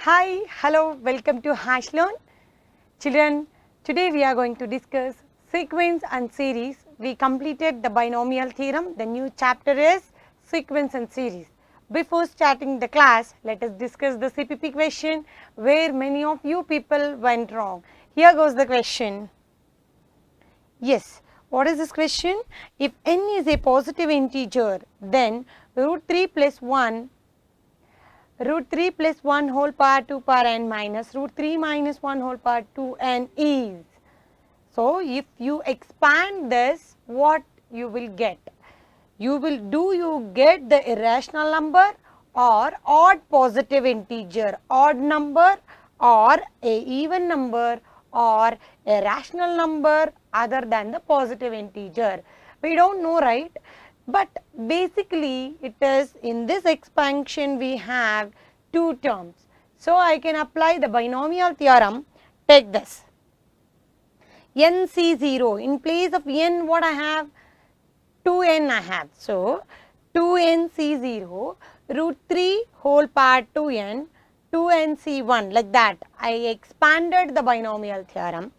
Hi, hello, welcome to HashLearn. Children, today we are going to discuss sequence and series. We completed the binomial theorem. The new chapter is sequence and series. Before starting the class, let us discuss the CPP question where many of you people went wrong. Here goes the question. Yes, what is this question? If n is a positive integer, then root 3 plus 1 root 3 plus 1 whole power 2 power n minus root 3 minus 1 whole power 2n is. So, if you expand this, what you will get? You get the irrational number or odd positive integer, odd number or a even number or a rational number other than the positive integer. We don't know, right? But basically it is in this expansion we have two terms. So, I can apply the binomial theorem. Take this NC0 in place of n what I have 2n I have. So, 2nc0 root 3 whole power 2n 2nc1 like that. I expanded the binomial theorem.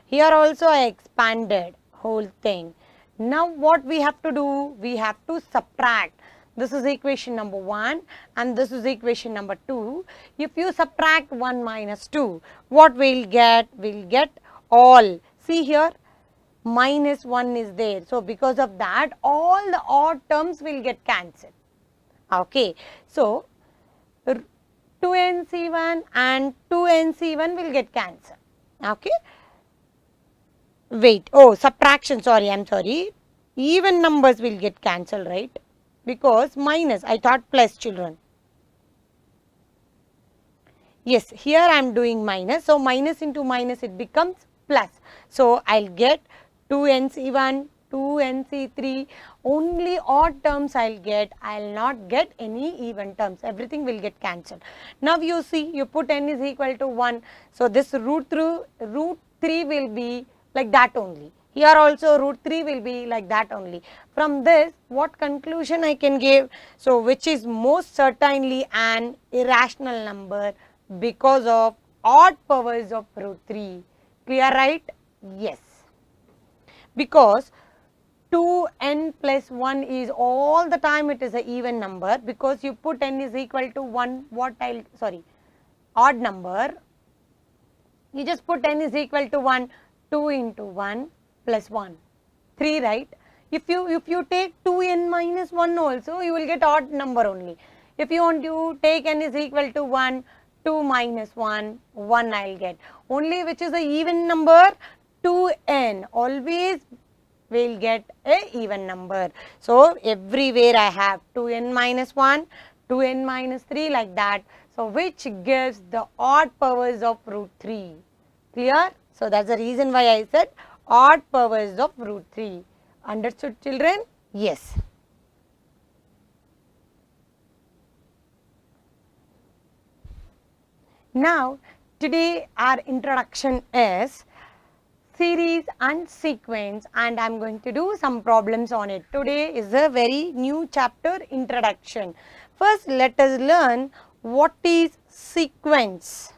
Here also I expanded whole thing. Now what we have to do? We have to subtract. This is equation number 1 and this is equation number 2. If you subtract 1 minus 2, what we'll get? We'll get all. See here, minus 1 is there. So, because of that all the odd terms will get cancelled. Okay. So, 2nc1 and 2nc1 will get cancelled. Okay. Wait, oh subtraction, sorry, I am sorry. Even numbers will get cancelled, right? Because minus, I thought plus, children. Yes, here I am doing minus. So, minus into minus it becomes plus. So, I will get 2nc1, 2nc3, only odd terms I will get, I will not get any even terms, everything will get cancelled. Now, you see, you put n is equal to 1. So, this root 3 will be like that only. Here also root 3 will be like that only. From this, what conclusion I can give? So, which is most certainly an irrational number because of odd powers of root 3. Clear, right? Yes. Because 2n plus 1 is all the time it is an even number, because you put n is equal to 1, odd number. You just put n is equal to 1, 2 into 1 plus 1, 3, right? If you take 2n minus 1 also, you will get odd number only. If you want to take n is equal to 1, 2 minus 1, 1 I will get. Only which is a even number, 2n, always will get a even number. So, everywhere I have 2n minus 1, 2n minus 3 like that. So, which gives the odd powers of root 3. Clear? So, that is the reason why I said odd powers of root 3. Understood, children? Yes. Now, today our introduction is series and sequence, and I am going to do some problems on it. Today is a very new chapter, introduction. First, let us learn what is sequence.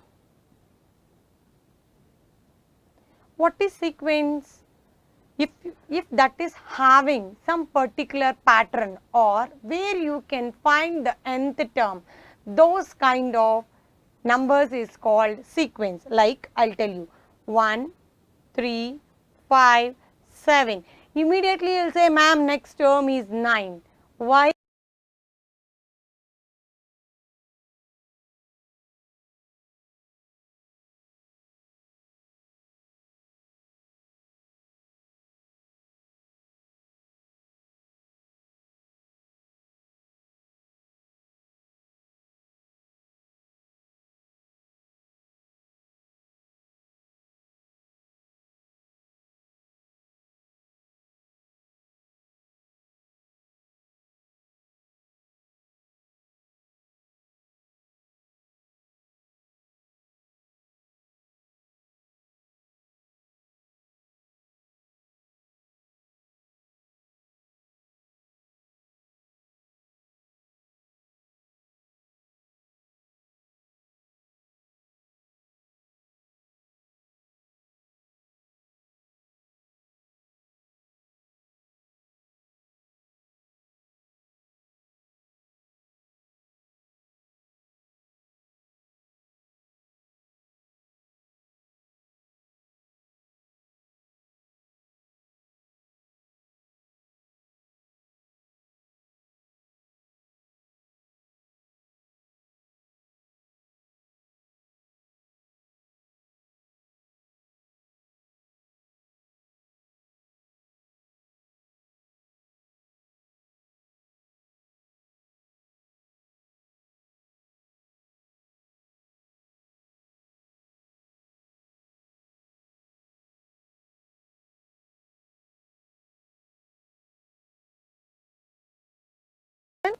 What is sequence? If that is having some particular pattern or where you can find the nth term, those kind of numbers is called sequence. Like I will tell you 1, 3, 5, 7. Immediately you will say, ma'am, next term is 9. Why?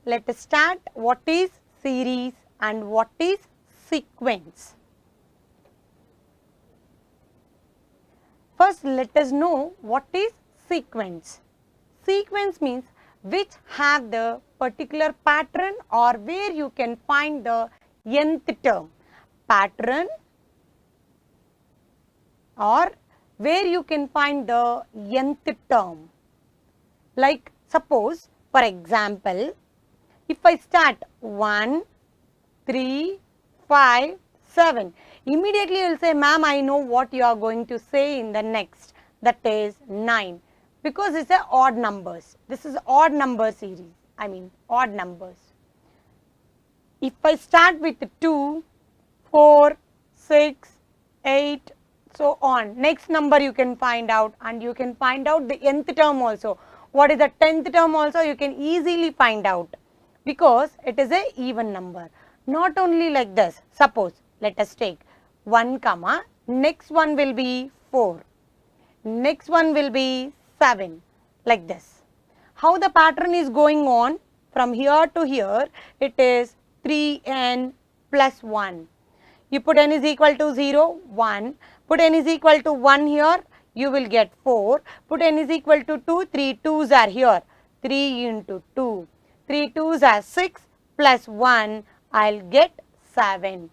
let us start what is series and what is sequence. First, let us know what is sequence. Sequence means which have the particular pattern or where you can find the nth term. Pattern or where you can find the nth term. Like suppose, for example, if I start 1, 3, 5, 7, immediately you will say, ma'am, I know what you are going to say in the next, that is 9, because it's a odd numbers. This is odd number series, odd numbers. If I start with 2, 4, 6, 8, so on, next number you can find out, and you can find out the nth term also. What is the 10th term also you can easily find out, because it is a even number. Not only like this, suppose let us take 1 comma, next one will be 4, next one will be 7, like this. How the pattern is going on from here to here, it is 3n plus 1. You put n is equal to 0, 1, put n is equal to 1 here, you will get 4, put n is equal to 2, 3 2's are here, 3 into 2, 3 2's are 6 plus 1, I'll get 7.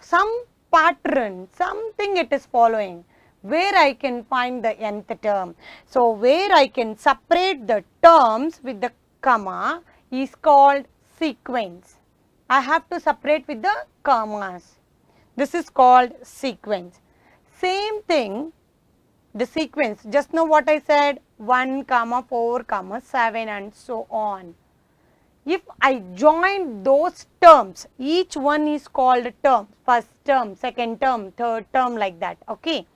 Some pattern, something it is following, where I can find the nth term. So, where I can separate the terms with the comma is called sequence. I have to separate with the commas. This is called sequence. Same thing, the sequence, just now what I said, 1 comma 4 comma 7 and so on. If I join those terms, each one is called term, first term, second term, third term, like that, okay.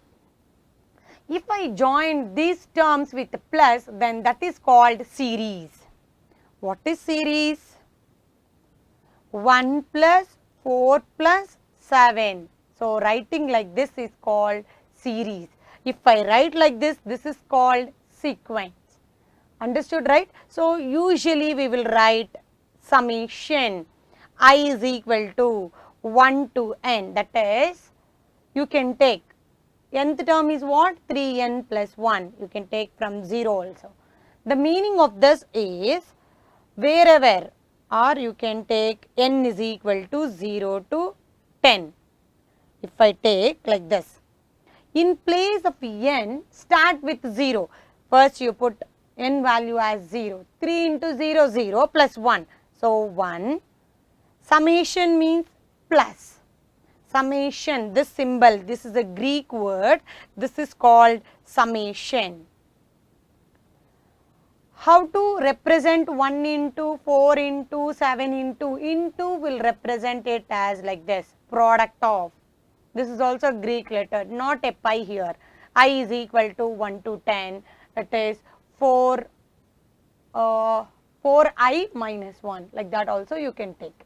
If I join these terms with plus, then that is called series. What is series? 1 plus 4 plus 7. So, writing like this is called series. If I write like this, this is called sequence. Understood, right? So, usually we will write summation I is equal to 1 to n. That is, you can take nth term is what? 3n plus 1. You can take from 0 also. The meaning of this is wherever, or you can take n is equal to 0 to 10. If I take like this, in place of n, start with 0. First you put n value as 0. 3 into 0, 0 plus 1. So, 1. Summation means plus. Summation, this symbol, this is a Greek word. This is called summation. How to represent 1 into 4 into 7 into will represent it as like this, product of. This is also a Greek letter, not a pi here. I is equal to 1 to 10, it is 4i minus 1, like that also you can take.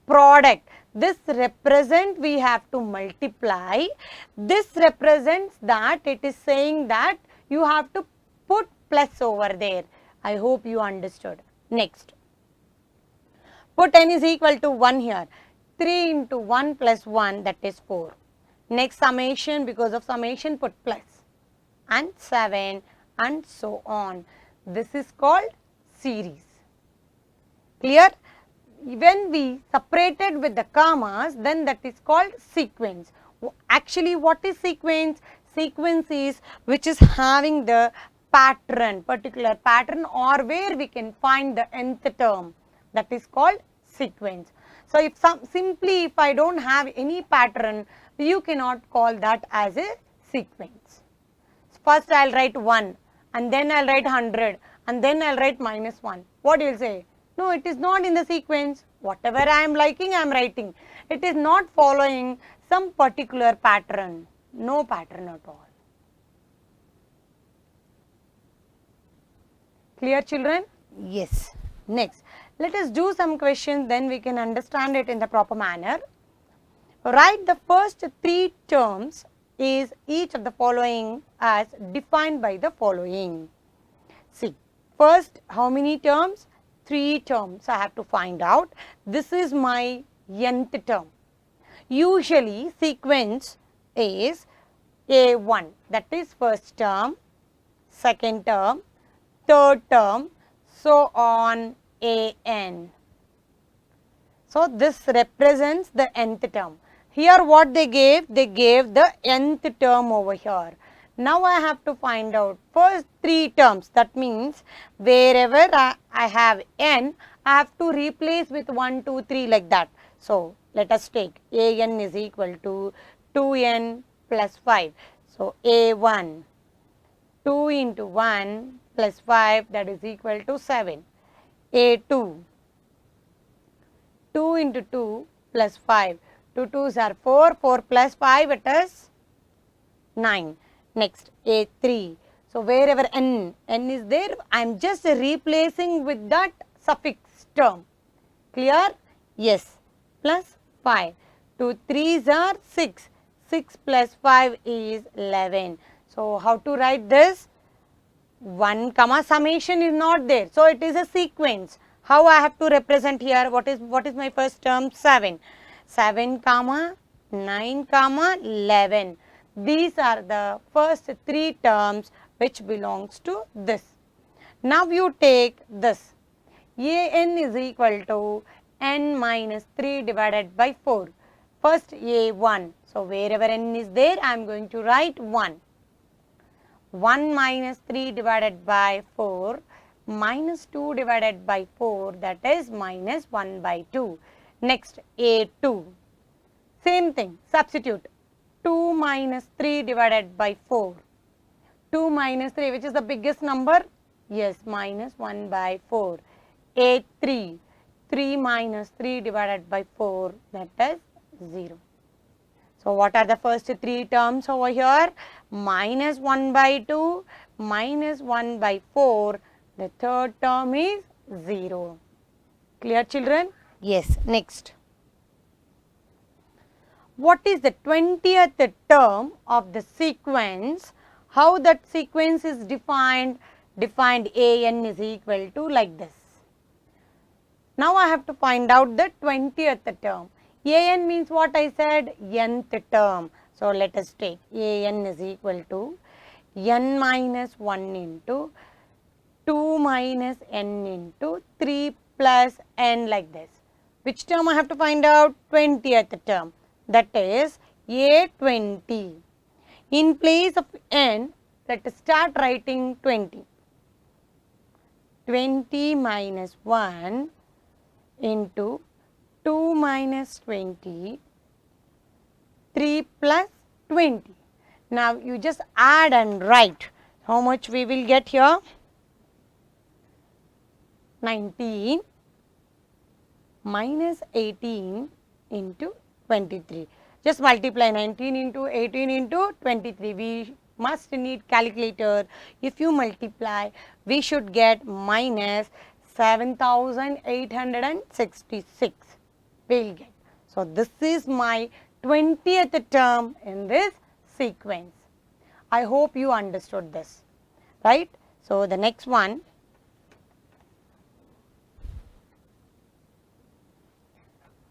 Product, this represent we have to multiply. This represents that it is saying that you have to put plus over there. I hope you understood. Next, put n is equal to 1 here. 3 into 1 plus 1, that is 4. Next summation, because of summation put plus, and 7 and so on. This is called series. Clear? When we separated with the commas, then that is called sequence. Actually, what is sequence? Sequence is which is having the pattern, particular pattern, or where we can find the nth term. That is called sequence. So, if simply if I don't have any pattern, you cannot call that as a sequence. First I will write 1, and then I will write 100, and then I will write minus 1. What you will say? No, it is not in the sequence. Whatever I am liking, I am writing. It is not following some particular pattern. No pattern at all. Clear, children? Yes. Next, let us do some questions, then we can understand it in the proper manner. Write the first 3 terms is each of the following as defined by the following. See, first how many terms? 3 terms I have to find out. This is my nth term. Usually sequence is A1, that is first term, second term, third term, so on AN. So this represents the nth term. Here what they gave the nth term over here. Now I have to find out first 3 terms. That means wherever I have n, I have to replace with 1, 2, 3 like that. So let us take an is equal to 2n plus 5. So a1, 2 into 1 plus 5, that is equal to 7. a2, 2 into 2 plus 5. 2 2s are 4, 4 plus 5 it is 9. Next a3. So wherever n is there, I am just replacing with that suffix term. Clear? Yes. Plus 5. 2 3s are 6. 6 plus 5 is 11. So how to write this? 1 comma summation is not there. So it is a sequence. How I have to represent here? What is my first term? 7. 7 comma 9 comma 11. These are the first 3 terms which belongs to this. Now you take this. an is equal to n minus 3 divided by 4. First a1. So wherever n is there, I am going to write 1. 1 minus 3 divided by 4 minus 2 divided by 4, that is minus 1 by 2. Next a2. Same thing, substitute. 2 minus 3 divided by 4. 2 minus 3, which is the biggest number? Yes, minus 1 by 4. a3. 3 minus 3 divided by 4, that is 0. So what are the first 3 terms over here? Minus 1 by 2, minus 1 by 4. The third term is 0. Clear, children? Yes. Next. What is the 20th term of the sequence? How that sequence is defined? Defined an is equal to like this. Now I have to find out the 20th term. An means what I said? Nth term. So let us take an is equal to n minus 1 into 2 minus n into 3 plus n like this. Which term I have to find out? 20th term. That is a20. In place of n, let us start writing 20. 20 minus 1 into 2 minus 20, 3 plus 20. Now you just add and write. How much we will get here? 19 minus 18 into 23. Just multiply 19 into 18 into 23. We must need calculator. If you multiply, we should get minus 7,866. We will get. So this is my 20th term in this sequence. I hope you understood this, right? So the next one.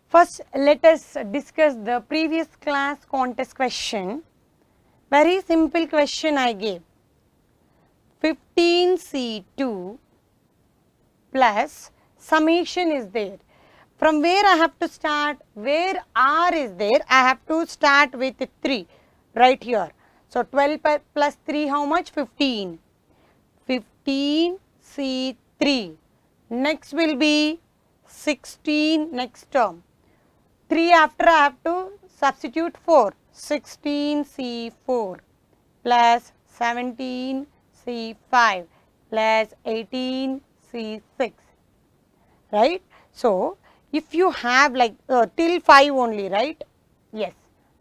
First, let us discuss the previous class contest question. Very simple question I gave. 15C2 plus summation is there. From where I have to start? Where R is there, I have to start with 3 right here. So 12 plus 3 how much? 15. 15C3. Next will be 16 next term. 3 after I have to substitute 4. 16C4 plus 17C5 plus 18C6. Right? So if you have like till 5 only, right? Yes,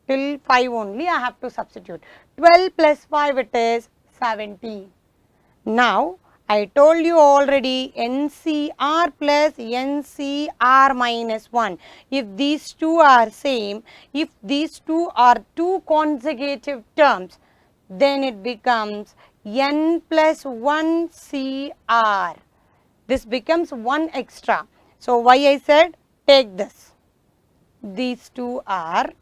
till 5 only I have to substitute. 12 plus 5 it is 17. Now I told you already NCR plus NCR minus 1. If these two are same, if these two are two consecutive terms, then it becomes N plus 1 CR. this becomes 1 extra. So, why I said take this. These two are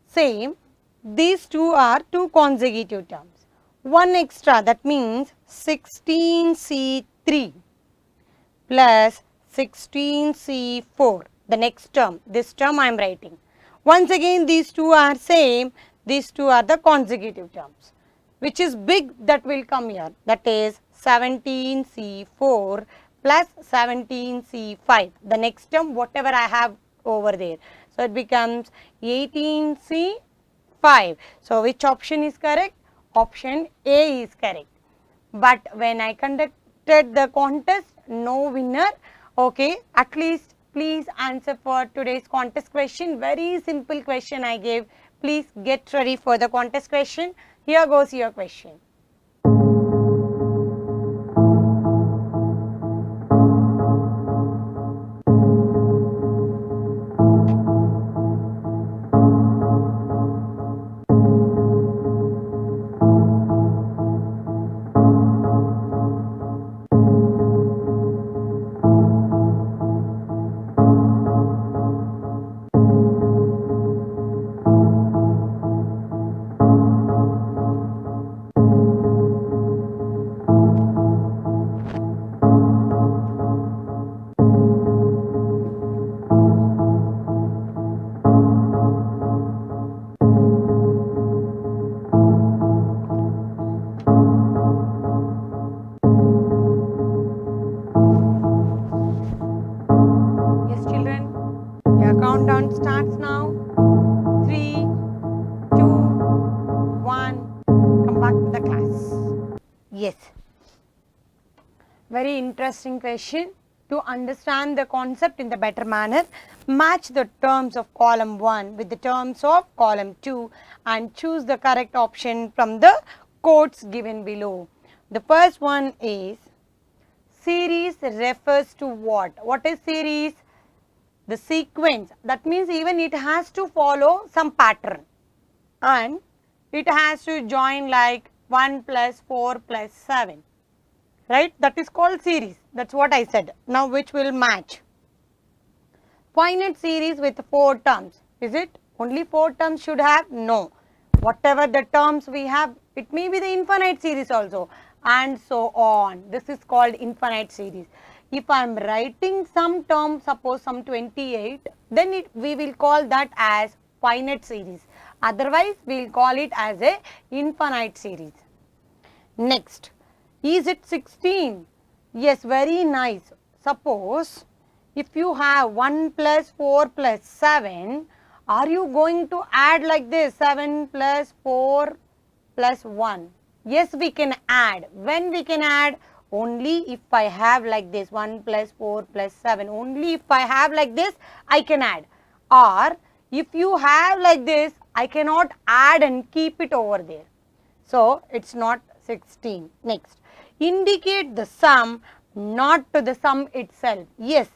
same, these two are two consecutive terms. 1 extra, that means 16C3 plus 16C4, the next term, this term I am writing. Once again these two are same, these two are the consecutive terms. Which is big, that will come here, that is 17C4 plus 17C5, the next term whatever I have over there. So, it becomes 18C5. So, which option is correct? Option A is correct. But when I conducted the contest, no winner. Okay, at least please answer for today's contest question. Very simple question I gave. Please get ready for the contest question. Here goes your question. Countdown starts now. 3, 2, 1. Come back to the class. Yes. Very interesting question. To understand the concept in the better manner, match the terms of column 1 with the terms of column 2 and choose the correct option from the quotes given below. The first one is, series refers to what? What is series? The sequence. That means even it has to follow some pattern and it has to join like 1 plus 4 plus 7. Right? That is called series. That's what I said. Now which will match? Finite series with 4 terms. Is it? Only 4 terms should have? No. Whatever the terms we have, it may be the infinite series also, and so on. This is called infinite series. If I am writing some term, suppose some 28, then we will call that as finite series. Otherwise, we will call it as a infinite series. Next, is it 16? Yes, very nice. Suppose if you have 1 plus 4 plus 7, are you going to add like this 7 plus 4 plus 1? Yes, we can add. When we can add? Only if I have like this 1 plus 4 plus 7. Only if I have like this, I can add. Or if you have like this, I cannot add and keep it over there. So, it's not 16. Next, indicate the sum, not to the sum itself. Yes,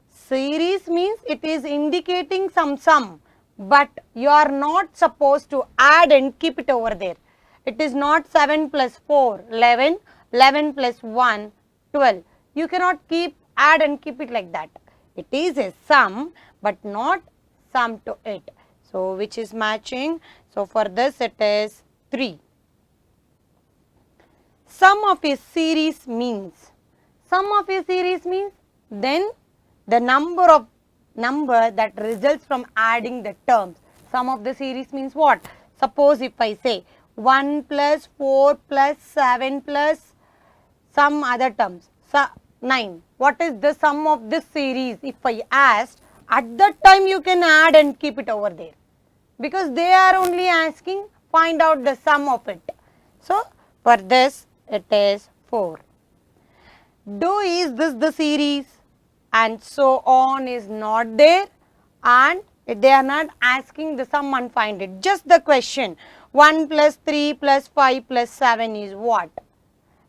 series means it is indicating some sum, but you are not supposed to add and keep it over there. It is not 7 plus 4, 11, 11 plus 1, 12. You cannot add and keep it like that. It is a sum, but not sum to it. So, which is matching? So, for this it is 3. Sum of a series means, then the number that results from adding the terms. Sum of the series means what? Suppose if I say 1 plus 4 plus 7 plus some other terms, 9. What is the sum of this series? If I asked, at that time you can add and keep it over there, because they are only asking find out the sum of it. So, for this it is 4. Do is this the series? And so on is not there, and they are not asking the sum and find it. Just the question, 1 plus 3 plus 5 plus 7 is what?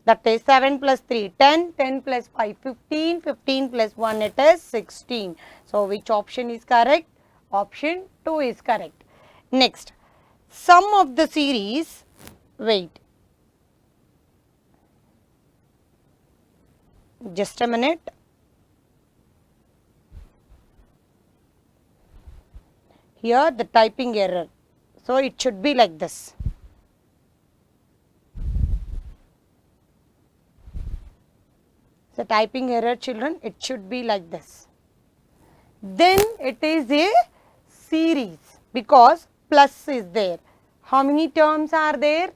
That is 7 plus 3, 10, 10 plus 5, 15, 15 plus 1, it is 16. So, which option is correct? Option 2 is correct. Next, sum of the series, wait. Just a minute. Here the typing error. So it should be like this. So typing error, children, it should be like this. Then it is a series because plus is there. How many terms are there?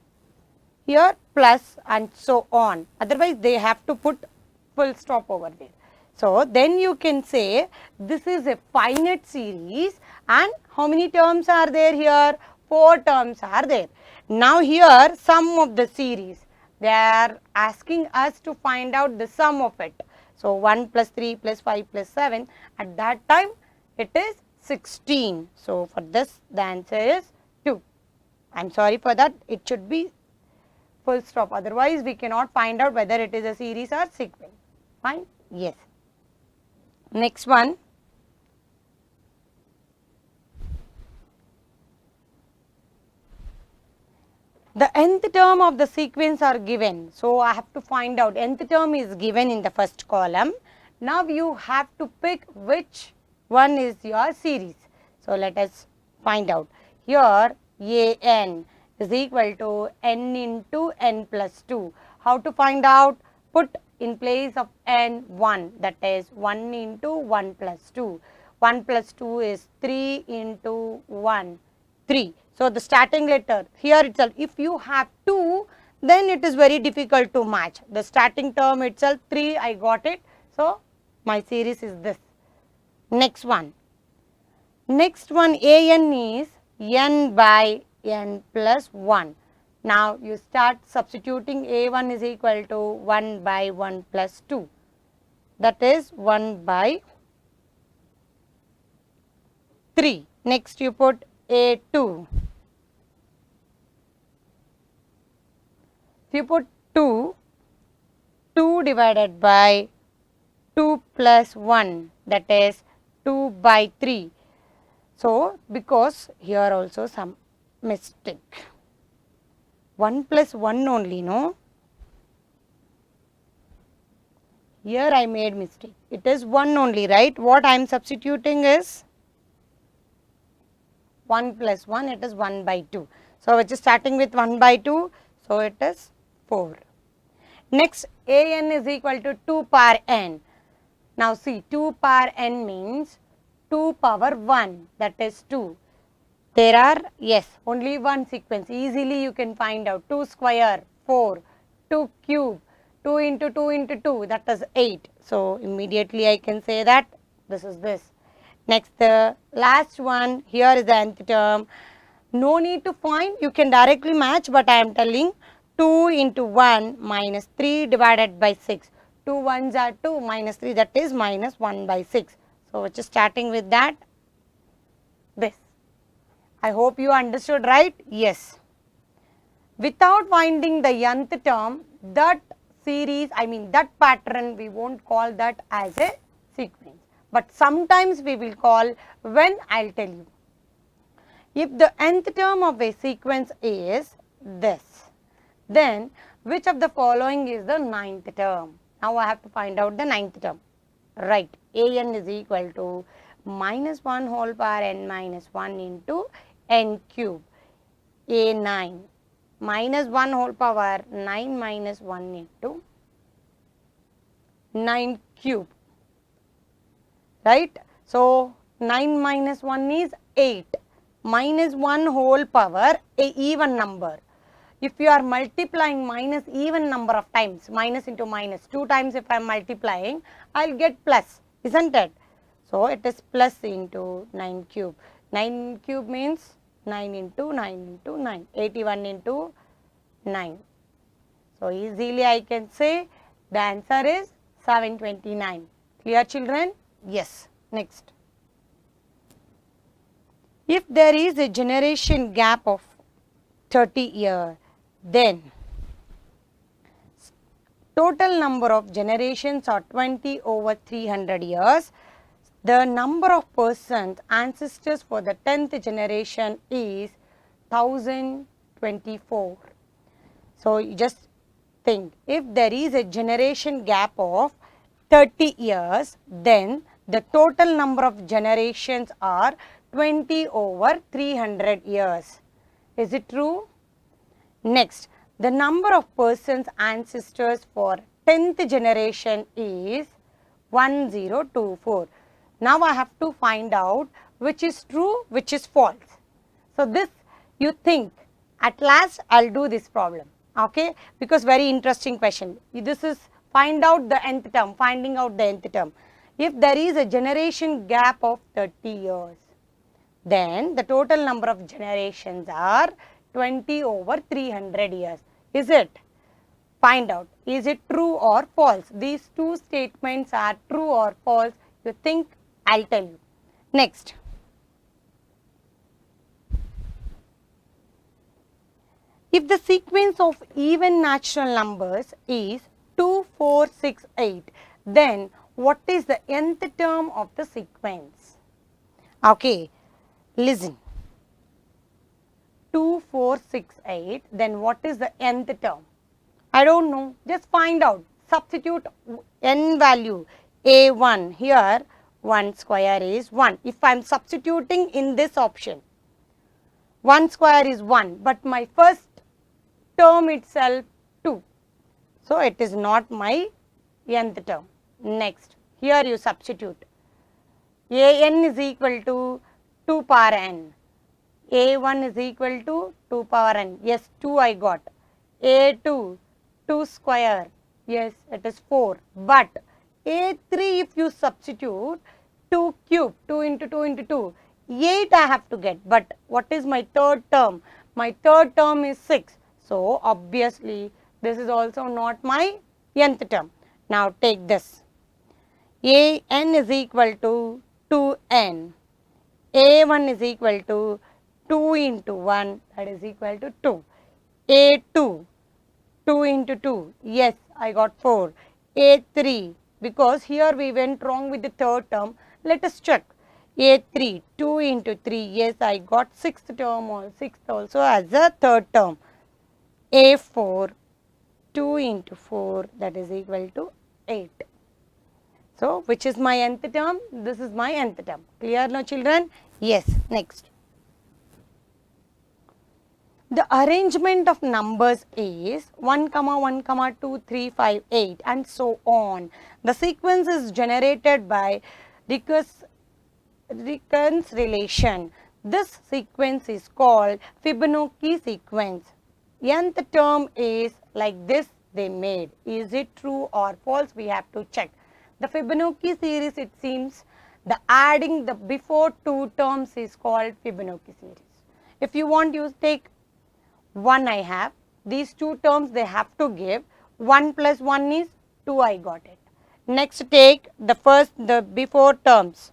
Here plus and so on. Otherwise they have to put full stop over there. So then you can say this is a finite series and how many terms are there here? 4 terms are there. Now here sum of the series. They are asking us to find out the sum of it. So 1 plus 3 plus 5 plus 7, at that time it is 16. So for this the answer is 2. I am sorry for that, it should be full stop, otherwise we cannot find out whether it is a series or sequence. Fine? Yes. Next one. The nth term of the sequence are given. So I have to find out, nth term is given in the first column. Now you have to pick which one is your series. So let us find out. Here an is equal to n into n plus 2. How to find out? Put in place of n 1, that is 1 into 1 plus 2. 1 plus 2 is 3 into 1, 3. So the starting letter here itself, if you have 2, then it is very difficult to match. The starting term itself 3, I got it. So my series is this. Next one. Next one, an is n by n plus 1. Now you start substituting. A1 is equal to 1 by 1 plus 2. That is 1 by 3. Next you put A2. If you put 2, 2 divided by 2 plus 1, that is 2 by 3. So because here also some mistake. 1 plus 1 only, no? Here I made mistake. It is 1 only, right? What I am substituting is 1 plus 1, it is 1 by 2. So which is starting with 1 by 2, so it is 4. Next, an is equal to 2 power n. Now see, 2 power n means 2 power 1, that is 2. There are, yes, only one sequence. Easily you can find out. 2 square, 4, 2 cube, 2 into 2 into 2, that is 8. So immediately I can say that this is this. Next, the last one, here is the nth term. No need to find, you can directly match, but I am telling 2 into 1 minus 3 divided by 6. 2 ones are 2 minus 3, that is minus 1 by 6. So which is starting with that, this. I hope you understood, right? Yes. Without finding the nth term, that series, that pattern, we won't call that as a sequence. But sometimes we will call, when I'll tell you. If the nth term of a sequence is this, then which of the following is the 9th term? Now I have to find out the 9th term. Right, an is equal to minus 1 whole power n minus 1 into n cube, a9, minus 1 whole power 9 minus 1 into 9 cube, right. So 9 minus 1 is 8, minus 1 whole power a even number. If you are multiplying minus even number of times, minus into minus, 2 times if I am multiplying, I will get plus, isn't it? So it is plus into 9 cube. 9 cube means 9 into 9 into 9, 81 into 9. So easily I can say the answer is 729. Clear, children? Yes. Next. If there is a generation gap of 30 years, then total number of generations are 20 over 300 years. The number of persons ancestors for the 10th generation is 1024. So you just think, if there is a generation gap of 30 years, then the total number of generations are 20 over 300 years. Is it true? Next, the number of persons ancestors for 10th generation is 1024. Now I have to find out which is true, which is false. So this you think, at last I'll do this problem, okay, because very interesting question. This is find out the nth term, finding out the nth term. If there is a generation gap of 30 years, then the total number of generations are 20 over 300 years. Is it? Find out, is it true or false? These two statements are true or false. You think, I'll tell you. Next. If the sequence of even natural numbers is 2, 4, 6, 8, then what is the nth term of the sequence? Okay, listen. 2, 4, 6, 8, then what is the nth term? I don't know, just find out. Substitute n value, a1, here 1 square is 1. If I am substituting in this option, 1 square is 1, but my first term itself 2. So it is not my nth term. Next, here you substitute. an is equal to 2 power n. a1 is equal to 2 power n. Yes, 2 I got. a2, 2 square. Yes, it is 4. But a3 if you substitute 2 cube, 2 into 2 into 2, 8 I have to get. But what is my third term? My third term is 6. So obviously this is also not my nth term. Now take this. an is equal to 2n. a1 is equal to 2 into 1, that is equal to 2. a2, 2 into 2, yes, I got 4. a3, because here we went wrong with the third term, let us check. a3, 2 into 3, yes, I got sixth term or sixth also as a third term. a4, 2 into 4, that is equal to 8. So, which is my nth term? This is my nth term. Clear now, children? Yes. Next. The arrangement of numbers is 1, 1, 2, 3, 5, 8 and so on. The sequence is generated by recurrence relation. This sequence is called Fibonacci sequence. Nth term is like this they made. Is it true or false? We have to check. The Fibonacci series, it seems, the adding the before two terms is called Fibonacci series. If you want, you take 1 I have. These two terms they have to give. 1 plus 1 is 2 I got it. Next take the before terms.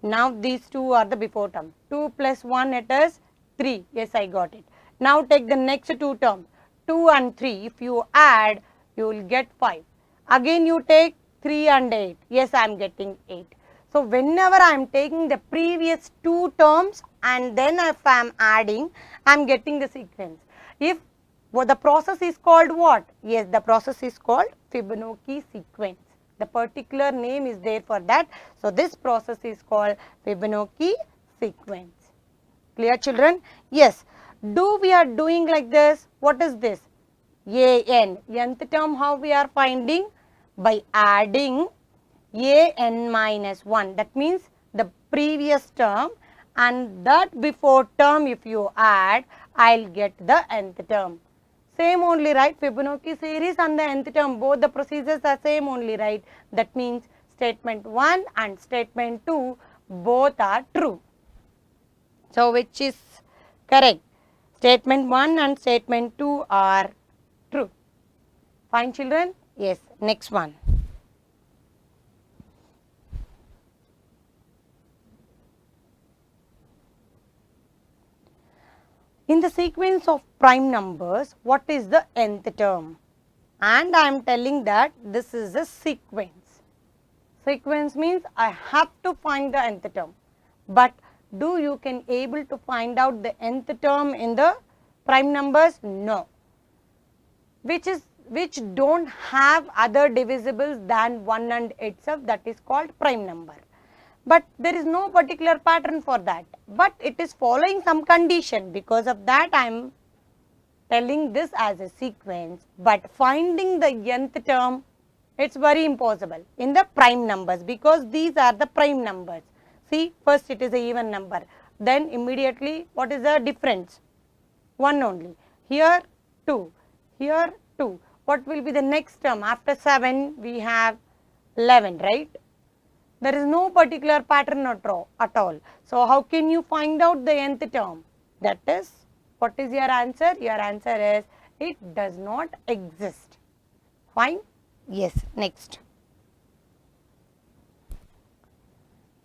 Now these two are the before terms. 2 plus 1 it is 3. Yes, I got it. Now take the next two terms. 2 and 3. If you add, you will get 5. Again you take 3 and 8. Yes, I am getting 8. So whenever I am taking the previous two terms and then if I am adding, I am getting the sequence. If the process is called what? Yes, the process is called Fibonacci sequence. The particular name is there for that. So this process is called Fibonacci sequence. Clear, children? Yes. Do we are doing like this? What is this? an. Nth term how we are finding? By adding an minus 1. That means the previous term and that before term if you add, I'll get the nth term. Same only, right? Fibonacci series and the nth term, both the procedures are same only, right? That means statement 1 and statement 2 both are true. So which is correct? Statement 1 and statement 2 are true. Fine, children? Yes. Next one. In the sequence of prime numbers, what is the nth term? And I am telling that this is a sequence. Sequence means I have to find the nth term. But do you can able to find out the nth term in the prime numbers? No. Which is which don't have other divisibles than 1 and itself, that is called prime number. But there is no particular pattern for that, but it is following some condition. Because of that I am telling this as a sequence, but finding the nth term, it's very impossible in the prime numbers, because these are the prime numbers. See, first it is a even number, then immediately what is the difference? 1 only. Here 2, here 2. What will be the next term? After 7 we have 11, right? There is no particular pattern at all. So how can you find out the nth term? That is, what is your answer? Your answer is, it does not exist. Fine? Yes. Next.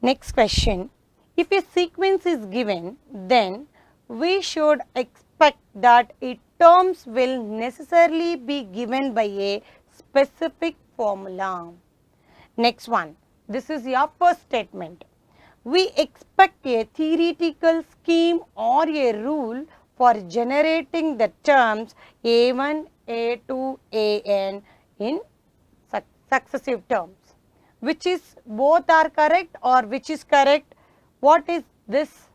Next question. If a sequence is given, then we should expect that its terms will necessarily be given by a specific formula. Next one. This is your first statement. We expect a theoretical scheme or a rule for generating the terms A1, A2, An in successive terms. Which is, both are correct or which is correct? What is this?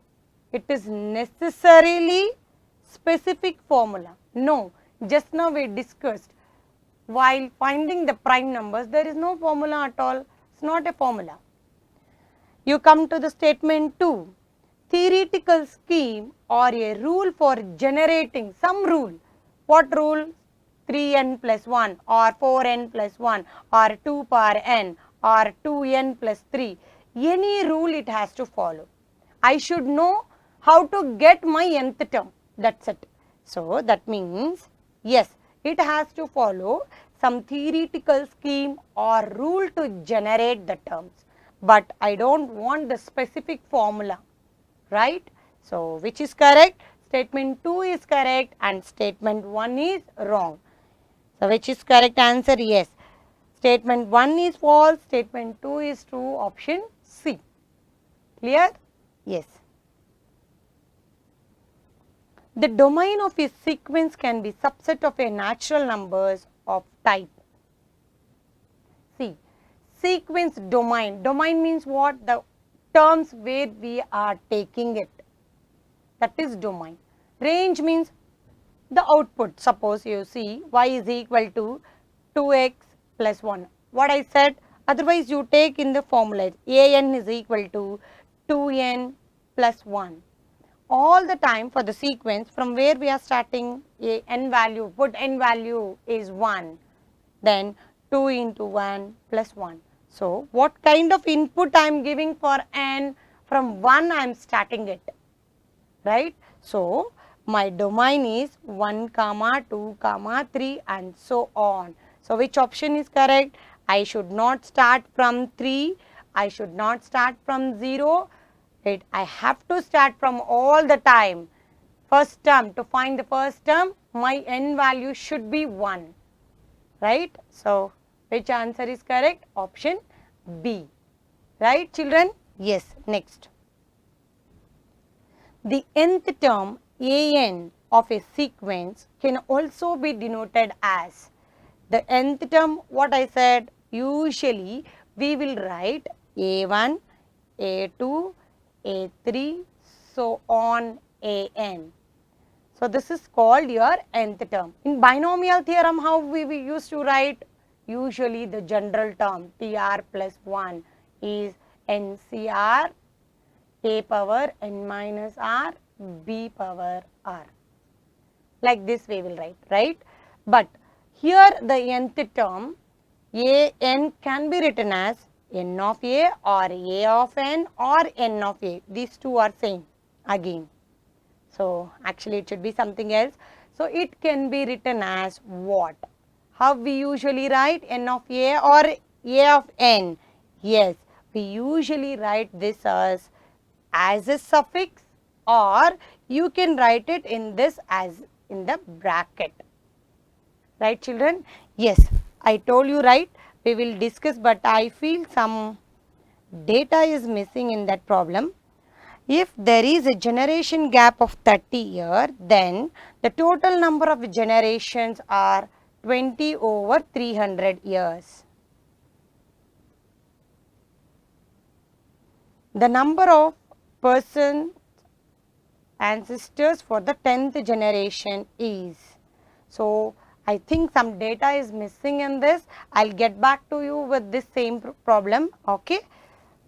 It is necessarily specific formula. No, just now we discussed, while finding the prime numbers, there is no formula at all. It's not a formula. You come to the statement 2. Theoretical scheme or a rule for generating some rule. What rule? 3n plus 1 or 4n plus 1 or 2 power n or 2n plus 3. Any rule it has to follow. I should know how to get my nth term. That's it. So that means, yes, it has to follow some theoretical scheme or rule to generate the terms. But I don't want the specific formula, right? So which is correct? Statement 2 is correct and statement 1 is wrong. So which is correct answer? Yes. Statement 1 is false, statement 2 is true, option C. Clear? Yes. The domain of a sequence can be subset of a natural numbers of type. See, sequence domain. Domain means what? The terms where we are taking it. That is domain. Range means the output. Suppose you see y is equal to 2x plus 1. What I said? Otherwise you take in the formula. An is equal to 2n plus 1. All the time for the sequence, from where we are starting, a n value, put n value is 1, then 2 into 1 plus 1. So what kind of input I am giving for n? From 1 I am starting it, right? So my domain is 1, 2, 3 and so on. So which option is correct? I should not start from 3, I should not start from 0. I have to start from all the time. First term, to find the first term, my n value should be 1, right? So which answer is correct? Option B, right children? Yes. Next. The nth term An of a sequence can also be denoted as, the nth term, what I said, usually we will write A1, A2, A3, so on An. So this is called your nth term. In binomial theorem, how we used to write? Usually the general term TR plus 1 is NCR A power n minus R B power R. Like this we will write, right? But here the nth term An can be written as n of A or A of n or n of A. These two are same again. So actually it should be something else. So it can be written as what? How we usually write n of A or A of n? Yes, we usually write this as a suffix, or you can write it in this as in the bracket. Right children? Yes, I told you, right? We will discuss, but I feel some data is missing in that problem. If there is a generation gap of 30 years, then the total number of generations are 20 over 300 years. The number of persons ancestors for the 10th generation is. So, I think some data is missing in this. I will get back to you with this same problem. Okay.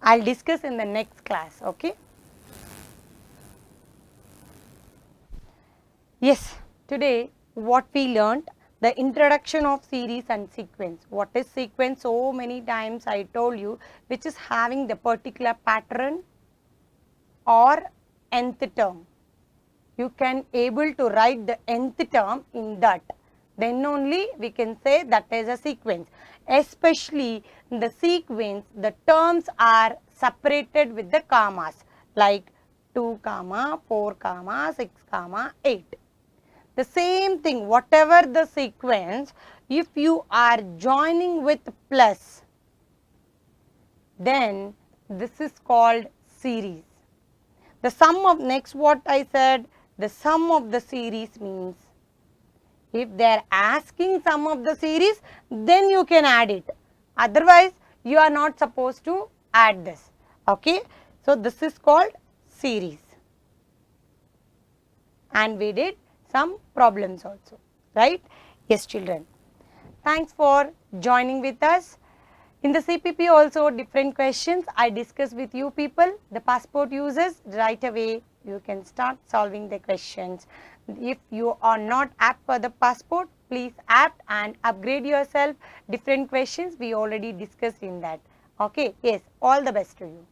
I will discuss in the next class. Okay. Yes, today what we learned, the introduction of series and sequence. What is sequence? So many times I told you, which is having the particular pattern or nth term. You can able to write the nth term in that. Then only we can say that is a sequence. Especially in the sequence, the terms are separated with the commas like 2 comma, 4 comma, 6 comma, 8. The same thing, whatever the sequence, if you are joining with plus, then this is called series. The sum of, next what I said, the sum of the series means, if they are asking sum of the series, then you can add it. Otherwise, you are not supposed to add this. Okay. So, this is called series. And we did some problems also, right? Yes, children. Thanks for joining with us. In the CPP also different questions I discuss with you people. The passport users, right away you can start solving the questions. If you are not apt for the passport, please apt and upgrade yourself. Different questions we already discussed in that. Okay, yes, all the best to you.